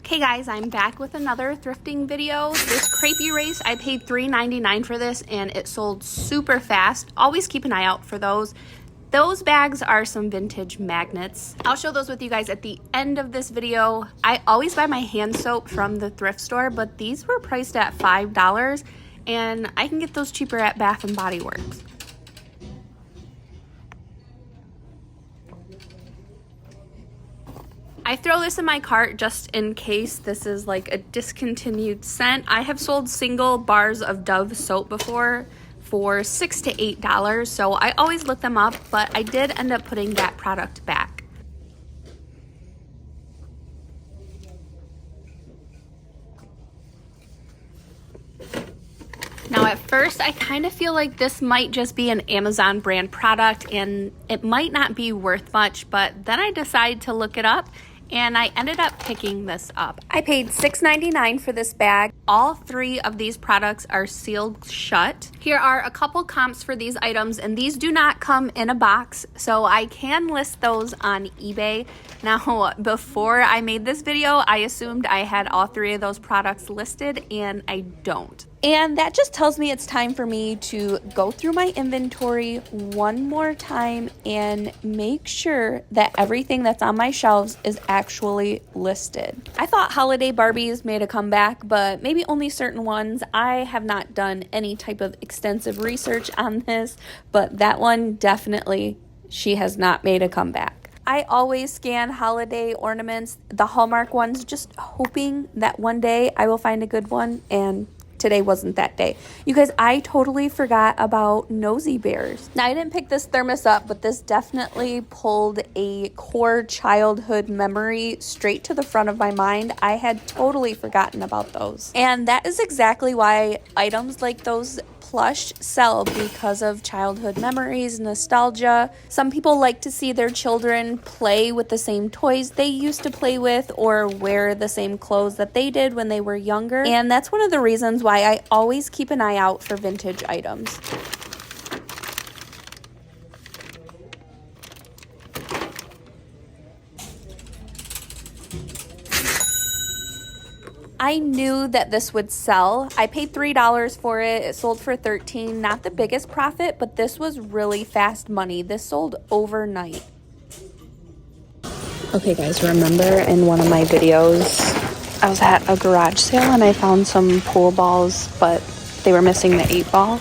Okay guys, I'm back with another thrifting video. This crepe erase, I paid $3.99 for this and it sold super fast. Always keep an eye out for those. Those bags are some vintage magnets. I'll show those with you guys at the end of this video. I always buy my hand soap from the thrift store, but these were priced at $5 and I can get those cheaper at Bath & Body Works. I throw this in my cart just in case this is like a discontinued scent. I have sold single bars of Dove soap before for $6 to $8, so I always look them up, but I did end up putting that product back. Now at first I kind of feel like this might just be an Amazon brand product and it might not be worth much, but then I decided to look it up and I ended up picking this up. I paid $6.99 for this bag. All three of these products are sealed shut. Here are a couple comps for these items, and these do not come in a box, so I can list those on eBay. Now, before I made this video, I assumed I had all three of those products listed, and I don't. And that just tells me it's time for me to go through my inventory one more time and make sure that everything that's on my shelves is actually listed. I thought holiday Barbies made a comeback, but maybe only certain ones. I have not done any type of extensive research on this, but that one definitely, she has not made a comeback. I always scan holiday ornaments, the Hallmark ones, just hoping that one day I will find a good one, and today wasn't that day. You guys, I totally forgot about nosy bears. Now, I didn't pick this thermos up, but this definitely pulled a core childhood memory straight to the front of my mind. I had totally forgotten about those. And that is exactly why items like those plush sell, because of childhood memories, nostalgia. Some people like to see their children play with the same toys they used to play with or wear the same clothes that they did when they were younger. And that's one of the reasons why I always keep an eye out for vintage items. I knew that this would sell. I paid $3 for it. It sold for $13. Not the biggest profit, but this was really fast money. This sold overnight. Okay guys, remember in one of my videos, I was at a garage sale and I found some pool balls, but they were missing the 8-ball.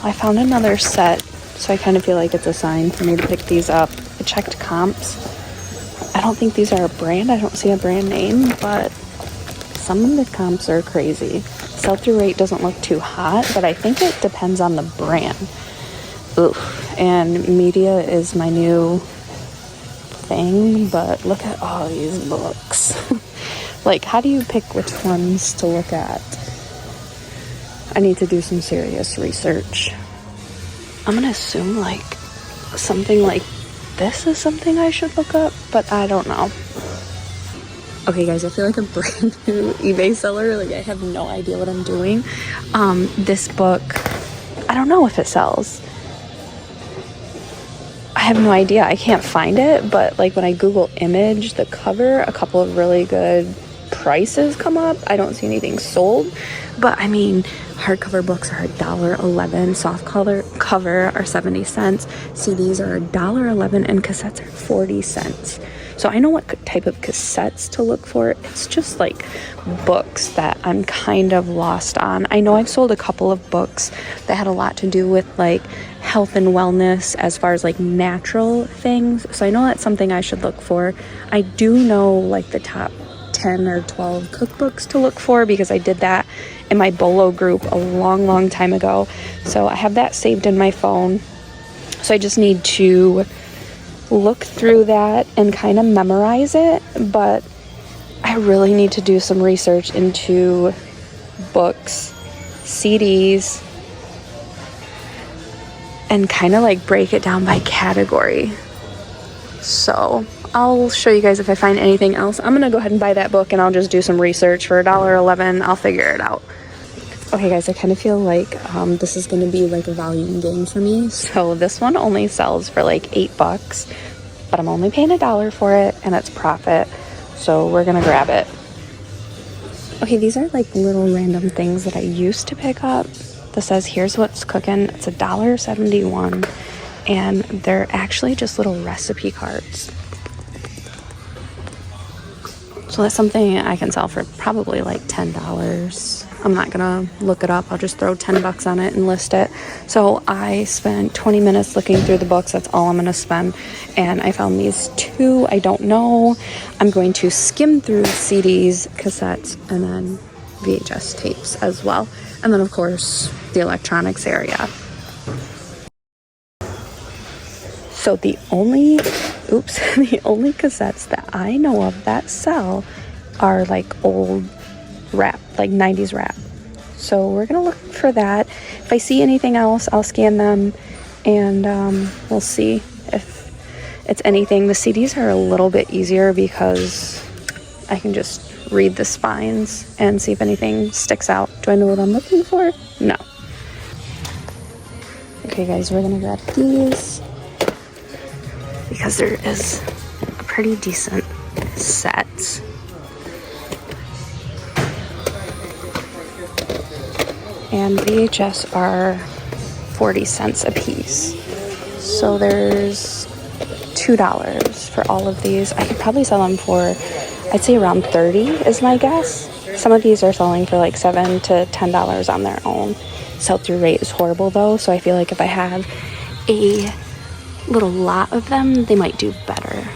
I found another set, so I kind of feel like it's a sign for me to pick these up. I checked comps. I don't think these are a brand. I don't see a brand name, but some of the comps are crazy. Sell-through rate doesn't look too hot, but I think it depends on the brand. Oof. And media is my new thing, but look at all these books. Like, how do you pick which ones to look at? I need to do some serious research. I'm gonna assume like something like this is something I should look up, but I don't know. Okay guys, I feel like a brand new eBay seller. Like, I have no idea what I'm doing. This book, I don't know if it sells. I have no idea. I can't find it, but like when I Google image the cover, a couple of really good prices come up. I don't see anything sold, but I mean, hardcover books are $1.11, soft cover are 70 cents, CDs are $1.11, and cassettes are 40 cents. So I know what type of cassettes to look for. It's just like books that I'm kind of lost on. I know I've sold a couple of books that had a lot to do with like health and wellness as far as like natural things. So I know that's something I should look for. I do know like the top 10 or 12 cookbooks to look for because I did that in my Bolo group a long time ago. So I have that saved in my phone. So I just need to look through that and kind of memorize it, but I really need to do some research into books, CDs, and kind of like break it down by category. So I'll show you guys if I find anything else. I'm gonna go ahead and buy that book and I'll just do some research for $1.11. I'll figure it out. Okay guys, I kind of feel like this is going to be like a volume game for me. So this one only sells for like $8, but I'm only paying $1 for it and it's profit. So we're going to grab it. Okay, these are like little random things that I used to pick up. This says, here's what's cooking. It's $1.71, and they're actually just little recipe cards. So that's something I can sell for probably like $10. I'm not gonna look it up. I'll just throw 10 bucks on it and list it. So I spent 20 minutes looking through the books. That's all I'm gonna spend. And I found these two. I don't know. I'm going to skim through CDs, cassettes, and then VHS tapes as well. And then of course the electronics area. So the only cassettes that I know of that sell are like old rap, like 90s rap. So we're gonna look for that. If I see anything else, I'll scan them, and we'll see if it's anything. The CDs are a little bit easier because I can just read the spines and see if anything sticks out. Do I know what I'm looking for? No. Okay guys, we're gonna grab these because there is a pretty decent set. And VHS are 40 cents a piece. So there's $2 for all of these. I could probably sell them for, I'd say around 30 is my guess. Some of these are selling for like $7 to $10 on their own. Sell-through rate is horrible though, so I feel like if I have a little lot of them, they might do better.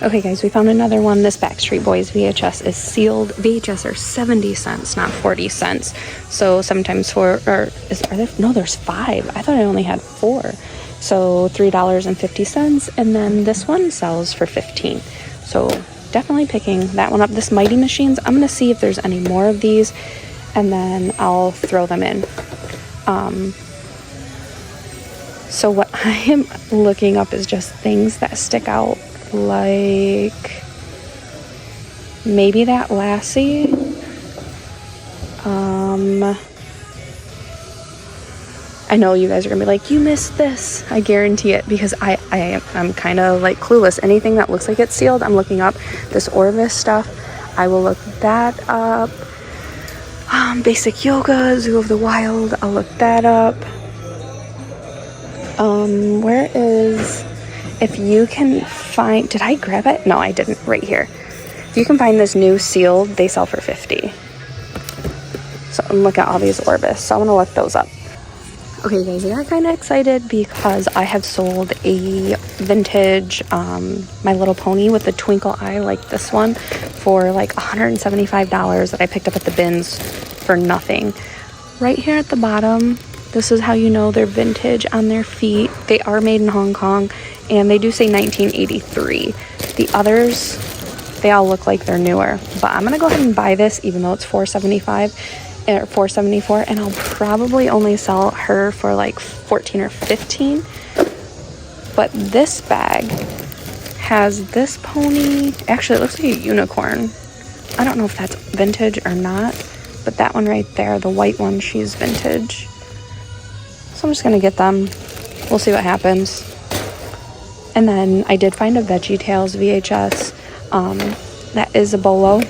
Okay guys, we found another one. This Backstreet Boys VHS is sealed. VHS are 70 cents, not 40 cents. So sometimes no, there's 5. I thought I only had 4. So $3.50. And then this one sells for 15. So definitely picking that one up. This Mighty Machines, I'm gonna see if there's any more of these, and then I'll throw them in. So what I am looking up is just things that stick out, like maybe that Lassie. I know you guys are gonna be like, you missed this. I guarantee it, because I'm kind of like clueless. Anything that looks like it's sealed, I'm looking up. This Orvis stuff, I will look that up. Basic Yoga, Zoo of the Wild, I'll look that up. Where is, if you can find, did I grab it? No, I didn't. Right here. If you can find this new sealed, they sell for 50. So I'm looking at all these Orbis, so I'm gonna look those up. Okay guys, I got kind of excited because I have sold a vintage My Little Pony with a twinkle eye like this one for like $175 that I picked up at the bins for nothing. Right here at the bottom, this is how you know they're vintage on their feet. They are made in Hong Kong, and they do say 1983. The others, they all look like they're newer. But I'm gonna go ahead and buy this, even though it's $4.75 or $4.74, and I'll probably only sell her for like 14 or 15. But this bag has this pony. Actually, it looks like a unicorn. I don't know if that's vintage or not, but that one right there, the white one, she's vintage. So I'm just gonna get them. We'll see what happens. And then I did find a VeggieTales VHS. That is a Bolo,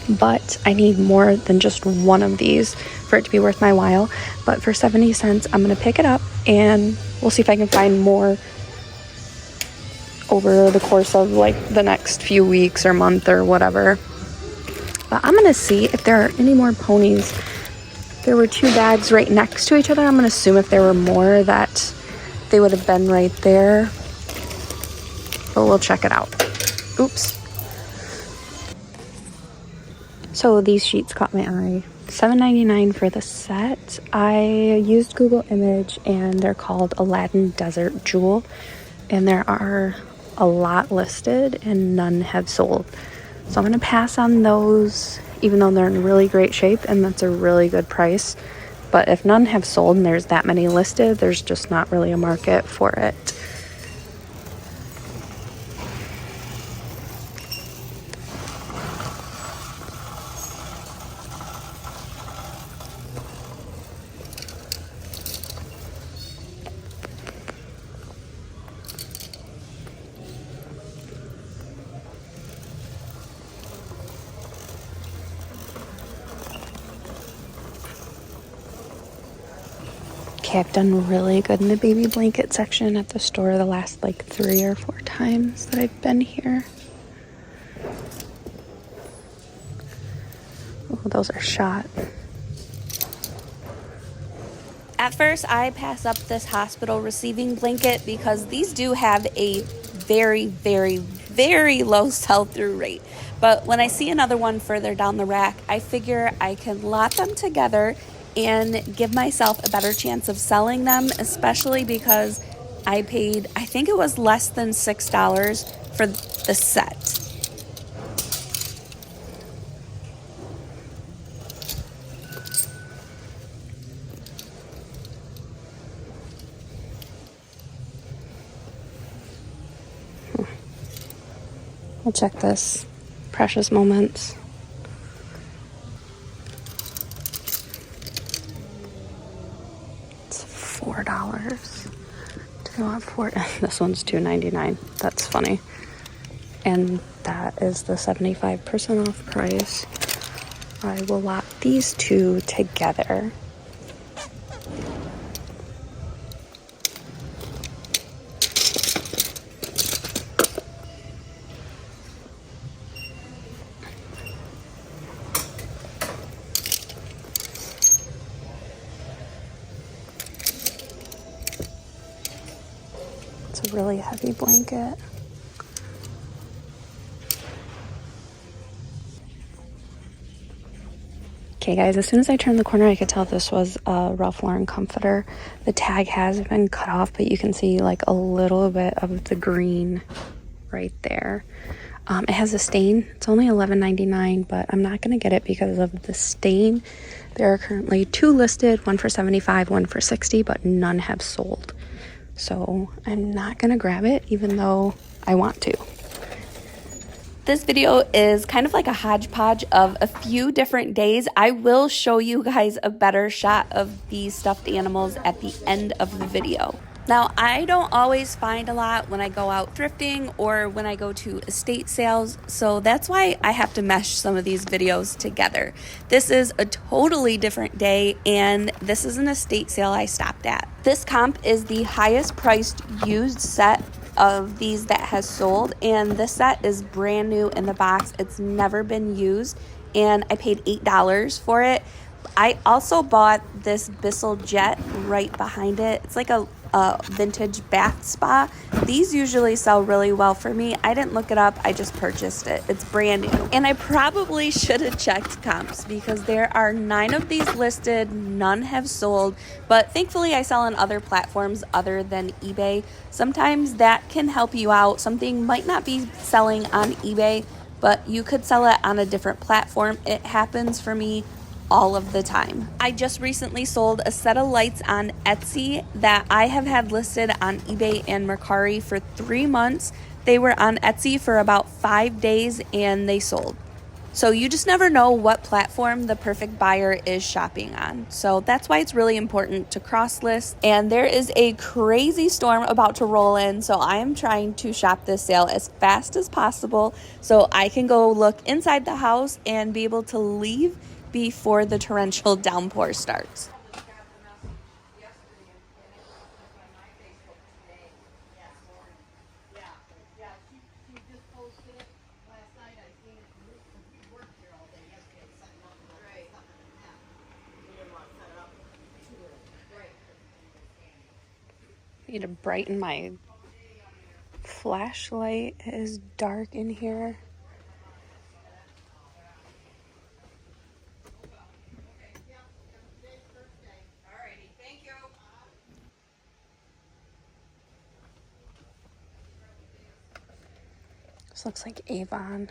but I need more than just one of these for it to be worth my while. But for 70 cents, I'm gonna pick it up, and we'll see if I can find more over the course of like the next few weeks or month or whatever. But I'm gonna see if there are any more ponies. There were 2 bags right next to each other. I'm gonna assume if there were more that they would have been right there. But we'll check it out. Oops. So these sheets caught my eye. $7.99 for the set. I used Google Image, and they're called Aladdin Desert Jewel. And there are a lot listed and none have sold. So I'm gonna pass on those, even though they're in really great shape and that's a really good price. But if none have sold and there's that many listed, there's just not really a market for it. Okay, I've done really good in the baby blanket section at the store the last like 3 or 4 times that I've been here. Oh, those are shot. At first, I pass up this hospital receiving blanket because these do have a very, very, very low sell-through rate. But when I see another one further down the rack, I figure I can lot them together and give myself a better chance of selling them, especially because I paid, I think it was less than $6 for the set. We'll check this. Precious Moments. It's $4. Do you want $4? This one's $2.99. That's funny. And that is the 75% off price. I will lot these two together. It's a really heavy blanket. Okay guys, as soon as I turned the corner, I could tell this was a Ralph Lauren comforter. The tag has been cut off, but you can see like a little bit of the green right there. It has a stain. It's only $11.99, but I'm not going to get it because of the stain. There are currently 2 listed, one for $75, one for $60, but none have sold. So I'm not going to grab it, even though I want to. This video is kind of like a hodgepodge of a few different days. I will show you guys a better shot of these stuffed animals at the end of the video. Now, I don't always find a lot when I go out thrifting or when I go to estate sales, so that's why I have to mesh some of these videos together. This is a totally different day, and this is an estate sale I stopped at. This comp is the highest priced used set of these that has sold, and this set is brand new in the box. It's never been used, and I paid $8 for it. I also bought this Bissell Jet right behind it. It's like a vintage bath spa. These usually sell really well for me. I didn't look it up, I just purchased it. It's brand new. And I probably should have checked comps because there are 9 of these listed, none have sold, but thankfully I sell on other platforms other than eBay. Sometimes that can help you out. Something might not be selling on eBay, but you could sell it on a different platform. It happens for me all of the time. I just recently sold a set of lights on Etsy that I have had listed on eBay and Mercari for 3 months. They were on Etsy for about 5 days and they sold. So you just never know what platform the perfect buyer is shopping on. So that's why it's really important to cross list. And there is a crazy storm about to roll in, so I am trying to shop this sale as fast as possible so I can go look inside the house and be able to leave before the torrential downpour starts. I need to brighten my flashlight. It is dark in here. This looks like Avon.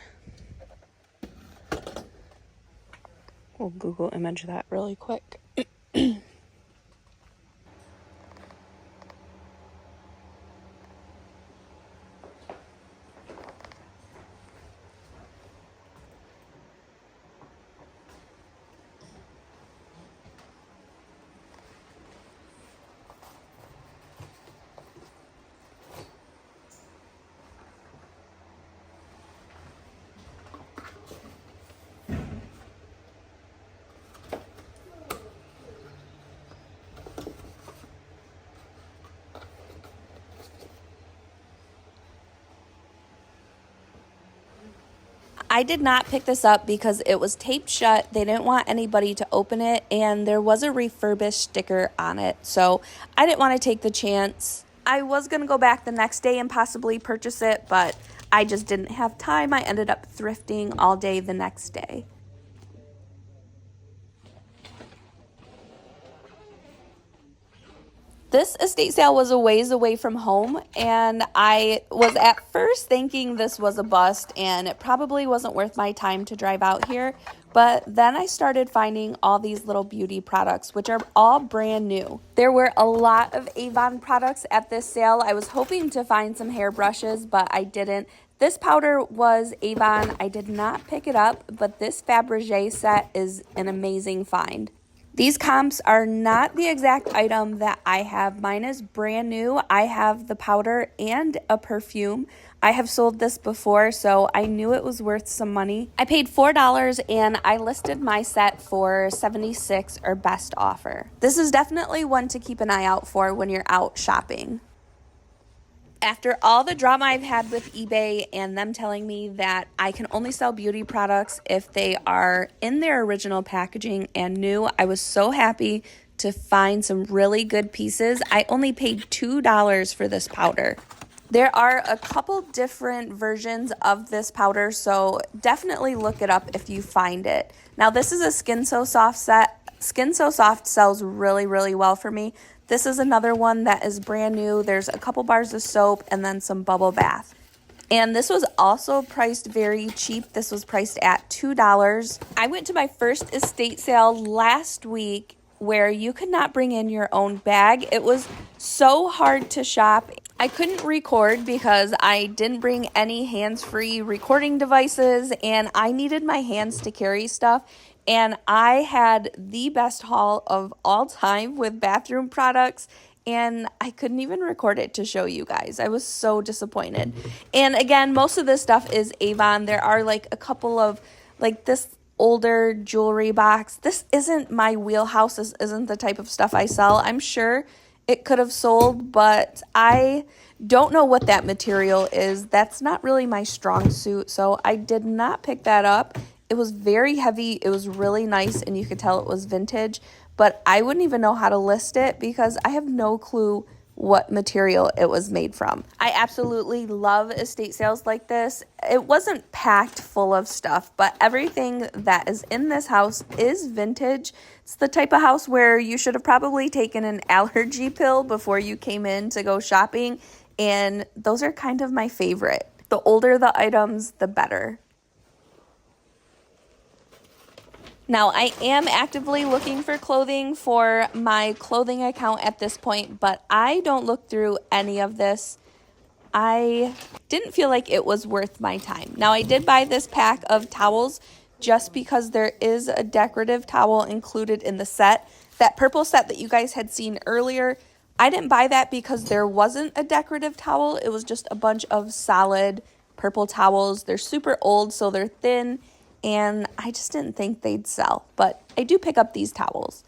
We'll Google image that really quick. I did not pick this up because it was taped shut. They didn't want anybody to open it, and there was a refurbished sticker on it. So I didn't want to take the chance. I was going to go back the next day and possibly purchase it, but I just didn't have time. I ended up thrifting all day the next day. This estate sale was a ways away from home, and I was at first thinking this was a bust and it probably wasn't worth my time to drive out here. But then I started finding all these little beauty products, which are all brand new. There were a lot of Avon products at this sale. I was hoping to find some hairbrushes, but I didn't. This powder was Avon. I did not pick it up, but this Fabergé set is an amazing find. These comps are not the exact item that I have. Mine is brand new. I have the powder and a perfume. I have sold this before, so I knew it was worth some money. I paid $4 and I listed my set for $76 or best offer. This is definitely one to keep an eye out for when you're out shopping. After all the drama I've had with eBay and them telling me that I can only sell beauty products if they are in their original packaging and new, I was so happy to find some really good pieces. I only paid $2 for this powder. There are a couple different versions of this powder, so definitely look it up if you find it. Now, this is a Skin So Soft set. Skin So Soft sells really, really well for me. This is another one that is brand new. There's a couple bars of soap and then some bubble bath. And this was also priced very cheap. This was priced at $2. I went to my first estate sale last week where you could not bring in your own bag. It was so hard to shop. I couldn't record because I didn't bring any hands-free recording devices, and I needed my hands to carry stuff. And I had the best haul of all time with bathroom products, and I couldn't even record it to show you guys. I was so disappointed. And again, most of this stuff is Avon. There are like a couple of like this older jewelry box. This isn't my wheelhouse. This isn't the type of stuff I sell. I'm sure it could have sold, but I don't know what that material is. That's not really my strong suit, so I did not pick that up. It was very heavy. It was really nice, and you could tell it was vintage, but I wouldn't even know how to list it because I have no clue what material it was made from. I absolutely love estate sales like this. It wasn't packed full of stuff, but everything that is in this house is vintage. It's the type of house where you should have probably taken an allergy pill before you came in to go shopping, and those are kind of my favorite. The older the items, the better. Now, I am actively looking for clothing for my clothing account at this point, but I don't look through any of this. I didn't feel like it was worth my time. Now, I did buy this pack of towels just because there is a decorative towel included in the set. That purple set that you guys had seen earlier, I didn't buy that because there wasn't a decorative towel. It was just a bunch of solid purple towels. They're super old, so they're thin, and I just didn't think they'd sell, but I do pick up these towels.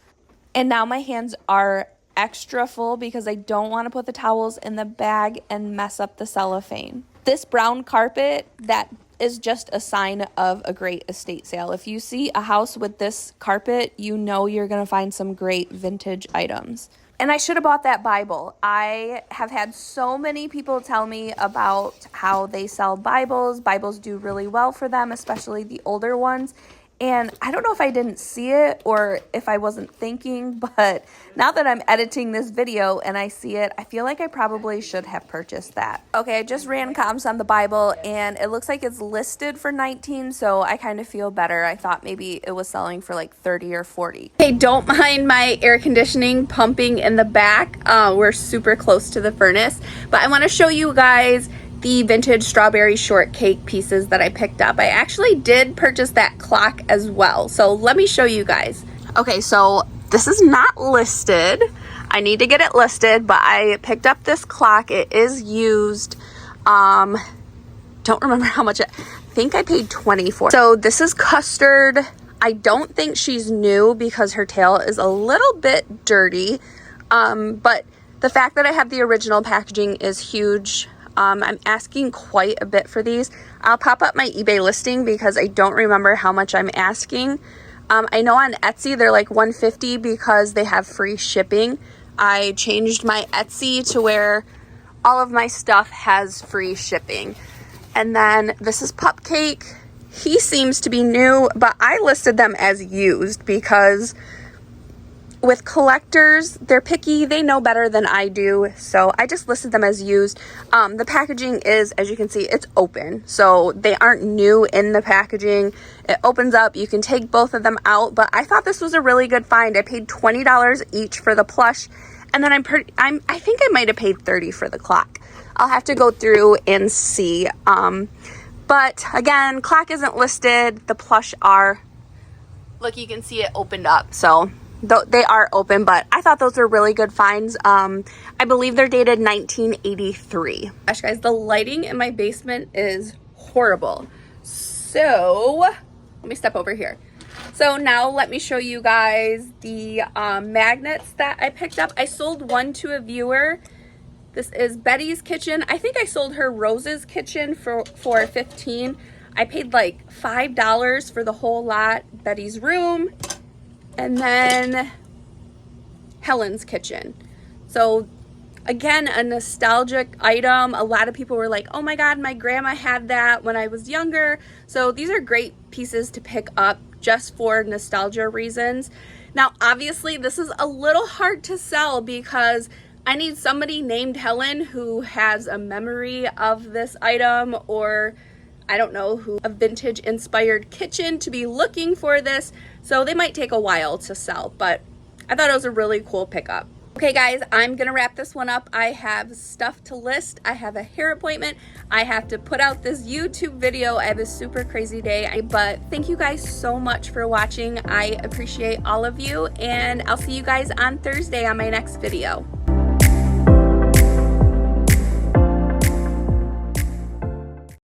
And now my hands are extra full because I don't want to put the towels in the bag and mess up the cellophane. This brown carpet, that is just a sign of a great estate sale. If you see a house with this carpet, you know you're going to find some great vintage items. And I should have bought that Bible. I have had so many people tell me about how they sell Bibles. Bibles do really well for them, especially the older ones. And I don't know if I didn't see it or if I wasn't thinking, but now that I'm editing this video and I see it, I feel like I probably should have purchased that. Okay, I just ran comps on the Bible and it looks like it's listed for $19, so I kind of feel better. I thought maybe it was selling for like $30 or $40. Okay, don't mind my air conditioning pumping in the back. We're super close to the furnace, but I want to show you guys the vintage strawberry shortcake pieces that I picked up. I actually did purchase that clock as well, so let me show you guys. Okay, so this is not listed. I need to get it listed, but I picked up this clock. It is used. Don't remember how much I think I paid $20 for it. So this is Custard. I don't think she's new because her tail is a little bit dirty, but the fact that I have the original packaging is huge. I'm asking quite a bit for these. I'll pop up my eBay listing because I don't remember how much I'm asking. I know on Etsy they're like $150 because they have free shipping. I changed my Etsy to where all of my stuff has free shipping. And then this is Pupcake. He seems to be new, but I listed them as used because with collectors, they're picky. They know better than I do. So I just listed them as used. The packaging is, as you can see, it's open. So they aren't new in the packaging. It opens up. You can take both of them out. But I thought this was a really good find. I paid $20 each for the plush. And then I think I might have paid $30 for the clock. I'll have to go through and see. But again, clock isn't listed. The plush are. Look, you can see it opened up. So they are open, but I thought those were really good finds. I believe they're dated 1983. Gosh, guys, the lighting in my basement is horrible. So let me step over here. So now let me show you guys the magnets that I picked up. I sold one to a viewer. This is Betty's Kitchen. I think I sold her Rose's Kitchen for $15. I paid like $5 for the whole lot. Betty's Room. And then Helen's Kitchen. So again, a nostalgic item. A lot of people were like, oh my God, my grandma had that when I was younger. So these are great pieces to pick up just for nostalgia reasons. Now, obviously, this is a little hard to sell because I need somebody named Helen who has a memory of this item, or I don't know, who a vintage inspired kitchen to be looking for this. So they might take a while to sell, but I thought it was a really cool pickup. Okay guys, I'm gonna wrap this one up. I have stuff to list. I have a hair appointment. I have to put out this YouTube video. I have a super crazy day, but thank you guys so much for watching. I appreciate all of you, and I'll see you guys on Thursday on my next video.